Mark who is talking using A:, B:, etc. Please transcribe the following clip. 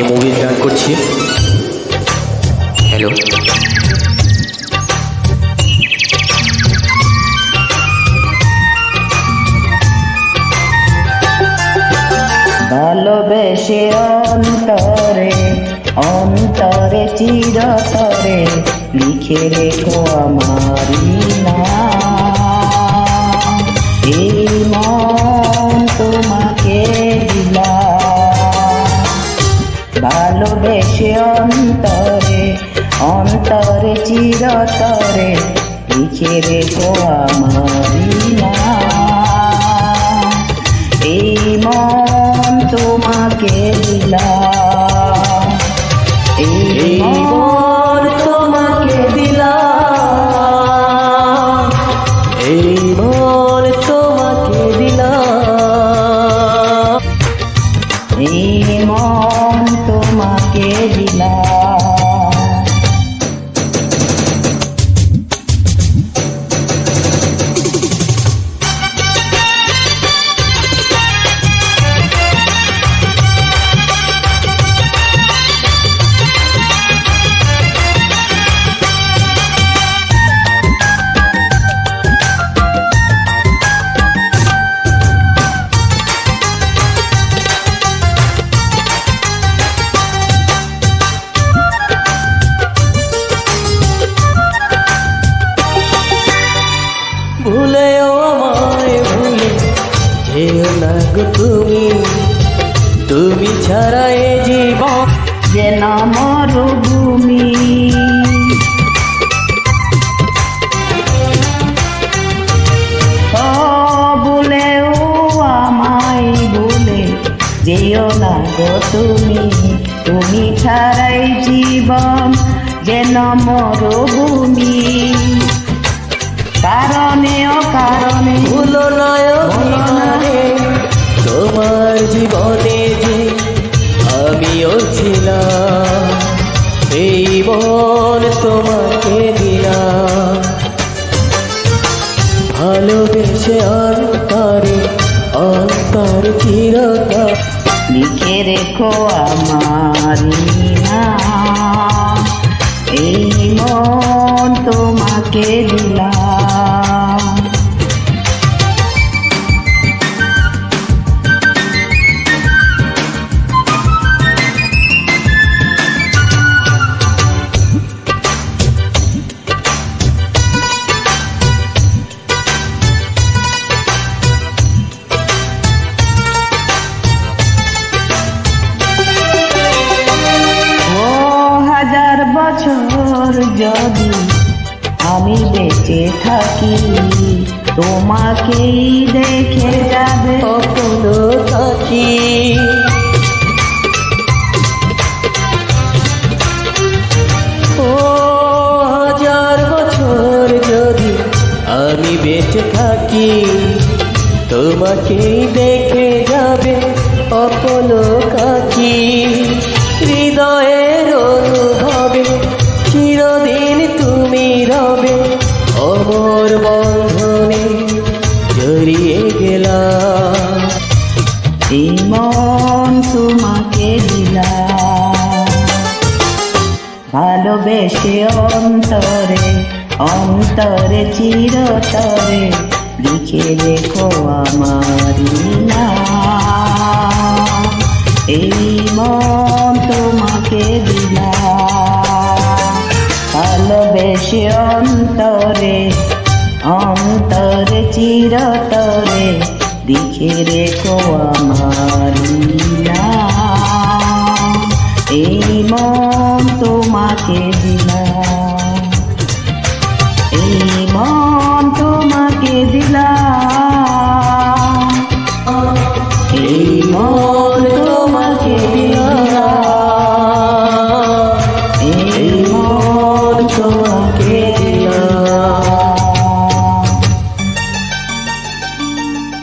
A: মুভির গান করছি। হ্যালো,
B: ভালোবেসে অন্তরে অন্তরে চিরতরে লিখে রেখো আমারি নাম। এই মন তোমাকে দিলাম, ভালোবেসে অন্তরে অন্তরে চিরতরে লিখে রেখো আমারি নাম। এই মন তোমাকে দিলাম, এই মন তোমাকে দিলাম,
A: এই মন তোমাকে দিলাম,
B: এই মন তোমাকে দিলাম।
A: ভুলেও আমায় ভুলে যেও না গো তুমি, তুমি ছাড়া এ জীবন
B: যে না মরুভূমি। ও ভুলেও আমায় ভুলে যেও না গো তুমি, তুমি ছাড়াই জীবন যেন মরুভূমি। কারণে অকারণে
A: ভুলো নয় অভিমানে তোমার জীবনে যে আমিও ছিলাম। এই মন তোমাকে দিলাম, ভালোবেসে অন্তরে অন্তর চিরকাল
B: লিখে রেখো আমারি নাম। এই মন তোমাকে দিলাম। বছর যদি আমি বেঁচে থাকি, তোমাকেই দেখে যাবে
A: কখনো থাকি। ও হাজার বছর যদি আমি বেঁচে থাকি, তোমাকেই দেখে যাবে অপলো কাকি। হৃদয়ের অনুভবে চিরদিন তুমি রবে, অমর বন্ধনে জড়িয়ে গেলাম।
B: এই মন তোমাকে দিলাম, ভালোবেসে অন্তরে অন্তরে চিরতরে লিখে রেখো আমারি নাম। এই মন তোমাকে দিলাম, ভালোবেসে অন্তরে অন্তরে চিরতরে লিখে রেখো আমারি নাম। এই মন তোমাকে দিলাম, এই মন তোমাকে দিলাম, এই মন